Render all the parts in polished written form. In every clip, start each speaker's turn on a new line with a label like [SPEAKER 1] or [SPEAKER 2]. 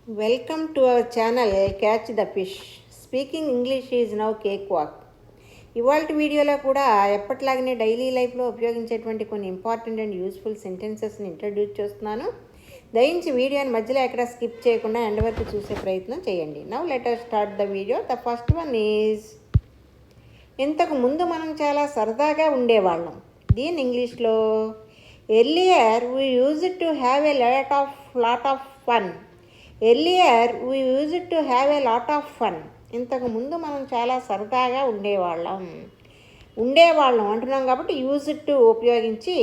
[SPEAKER 1] Welcome to our channel Catch the Fish. Speaking English is now cakewalk. ఇవాళ వీడియోలో కూడా ఎప్పటిలాగానే డైలీ లైఫ్లో ఉపయోగించేటువంటి కొన్ని ఇంపార్టెంట్ అండ్ యూస్ఫుల్ సెంటెన్సెస్ని ఇంట్రడ్యూస్ చేస్తున్నాను. దయించి వీడియోని మధ్యలో ఎక్కడ స్కిప్ చేయకుండా ఎండ్ వరకు చూసే ప్రయత్నం చేయండి. Now let us start the video. The first one is, ఇంతకు ముందు మనం చాలా సరదాగా ఉండేవాళ్ళం. దీని ఇంగ్లీష్లో, earlier we used to have a lot of fun. Earlier we used to have a lot of fun. ఇంతకు ముందు మనం చాలా సరదాగా ఉండేవాళ్ళం అంటున్నాం కాబట్టి యూజ్డ్ టు ఉపయోగించి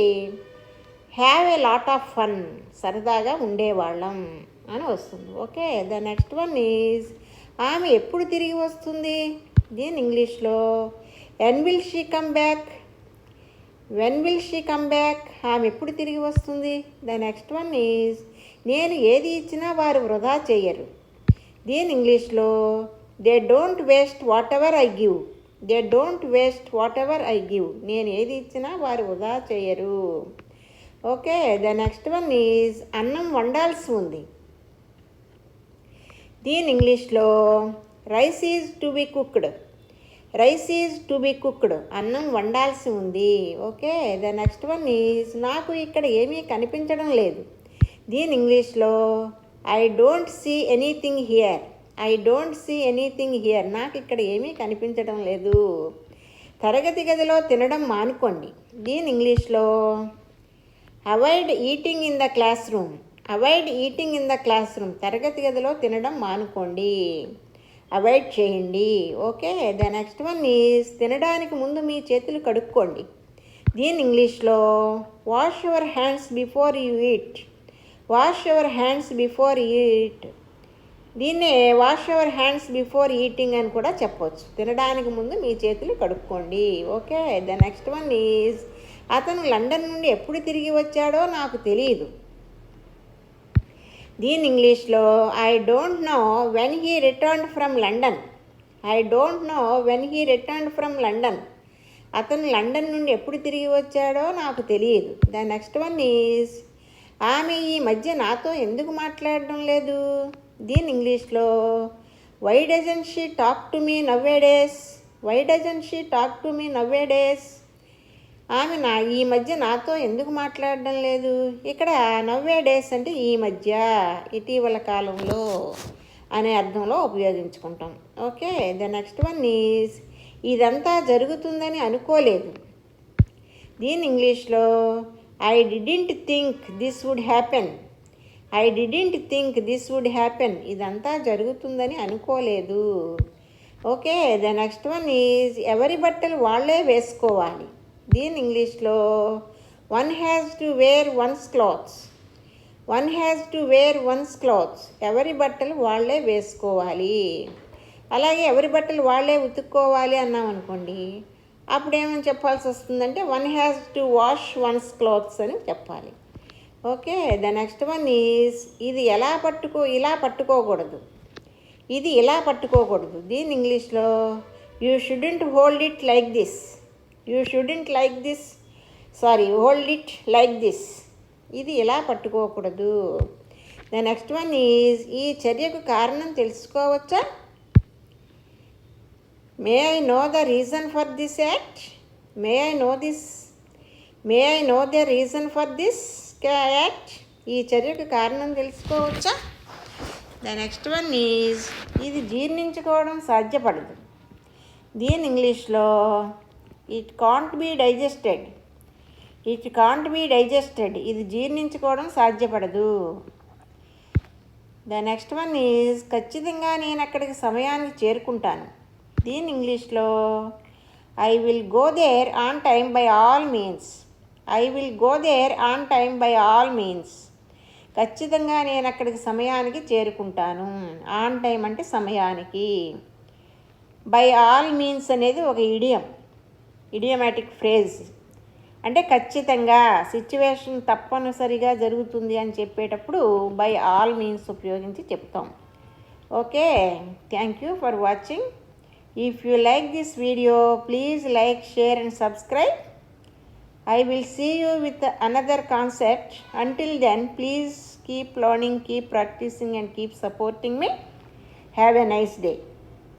[SPEAKER 1] have a lot of fun, సరదాగా ఉండేవాళ్ళం అని వస్తుంది. Okay, the next one is, ఆమె ఎప్పుడు తిరిగి వస్తుంది. దీని ఇంగ్లీష్లో, when will she come back. When will she come back, ఆమె ఎప్పుడు తిరిగి వస్తుంది. ద నెక్స్ట్ వన్ ఈజ్, నేను ఏది ఇచ్చినా వారు వృధా చేయరు. దీని ఇంగ్లీష్లో, they don't waste whatever I give. They don't waste whatever I give, నేను ఏది ఇచ్చినా వారు వృధా చేయరు. Okay, the next one is, అన్నం వండాల్సి ఉంది. దీని ఇంగ్లీష్లో, rice is to be cooked. Rice is to be cooked, అన్నం వండాల్సి ఉంది. Okay, the next one is, నాకు ఇక్కడ ఏమీ కనిపించడం లేదు. దీని ఇంగ్లీష్లో, I don't see anything here. I don't see anything here, నాకు ఇక్కడ ఏమీ కనిపించడం లేదు. తరగతి గదిలో తినడం మానుకోండి. దీని ఇంగ్లీష్లో, avoid eating in the class room. Avoid eating in the class room, తరగతి గదిలో తినడం మానుకోండి, అవాయిడ్ చేయండి. Okay, the next one is, తినడానికి ముందు మీ చేతులు కడుక్కోండి. దీని ఇంగ్లీష్లో, wash your hands before you eat. Wash your hands before eat, దీన్నే wash your hands before eating అని కూడా చెప్పవచ్చు. తినడానికి ముందు మీ చేతులు కడుక్కోండి. Okay, the next one is, అతను లండన్ నుండి ఎప్పుడు తిరిగి వచ్చాడో నాకు తెలియదు. దీని ఇంగ్లీష్లో, I don't know when he returned from London. I don't know when he returned from London, అతను లండన్ నుండి ఎప్పుడు తిరిగి వచ్చాడో నాకు తెలియదు. ద నెక్స్ట్ వన్ ఈజ్, ఆమె ఈ మధ్య నాతో ఎందుకు మాట్లాడడం లేదు. దీని ఇంగ్లీష్లో, why doesn't she talk to me nowadays. Why doesn't she talk to me nowadays, ఆమె ఈ మధ్య నాతో ఎందుకు మాట్లాడడం లేదు. ఇక్కడ నవ్వేడేస్ అంటే ఈ మధ్య, ఇటీవల కాలంలో అనే అర్థంలో ఉపయోగించుకుంటాం. Okay, the next one is, ఇదంతా జరుగుతుందని అనుకోలేదు. దీని ఇంగ్లీష్లో, I didn't think this would happen. I didn't think this would happen, ఇదంతా జరుగుతుందని అనుకోలేదు. Okay, the next one is, ఎవరి బట్టలు వాళ్ళే వేసుకోవాలి. దీని ఇంగ్లీష్లో, one has to wear one's clothes. One has to wear one's clothes, ఎవరి బట్టలు వాళ్ళే వేసుకోవాలి. అలాగే ఎవరి బట్టలు వాళ్ళే ఉతుక్కోవాలి అన్నాం అనుకోండి, అప్పుడు ఏమని చెప్పాల్సి వస్తుందంటే, one has to wash once clothes అని చెప్పాలి. Okay, the next one is, ఇది ఇలా పట్టుకోకూడదు. ఇది ఇలా పట్టుకోకూడదు. దీని ఇంగ్లీష్లో, you shouldn't hold it like this. You shouldn't like this hold it like this, ఇది ఇలా పట్టుకోకూడదు. ద నెక్స్ట్ వన్ ఈజ్, ఈ చర్యకు కారణం తెలుసుకోవచ్చా. May I know the reason for this act. May I know the reason for this act, ఈ చర్యకు కారణం తెలుసుకోవచ్చా. ద నెక్స్ట్ వన్ ఈజ్, ఇది జీర్ణించుకోవడం సాధ్యపడదు. దీని ఇంగ్లీష్లో, it can't be digested. It can't be digested, ఇది జీర్ణించుకోవడం సాధ్యపడదు. ద నెక్స్ట్ వన్ ఈజ్, ఖచ్చితంగా నేను అక్కడికి సమయానికి చేరుకుంటాను. దీని ఇంగ్లీష్లో, I will go there on time by all means. I will go there on time by all means, ఖచ్చితంగా నేను అక్కడికి సమయానికి చేరుకుంటాను. ఆన్ టైం అంటే సమయానికి, బై ఆల్ మీన్స్ అనేది ఒక ఇడియమాటిక్ ఫ్రేజ్. అంటే ఖచ్చితంగా, సిచ్యువేషన్ తప్పనిసరిగా జరుగుతుంది అని చెప్పేటప్పుడు బై ఆల్ మీన్స్ ఉపయోగించి చెప్తాం. Okay, thank you for watching. If you like this video, please like, share and subscribe. I will see you with another concept. Until then, please keep keep learning, keep practising and keep supporting me. Have a nice day.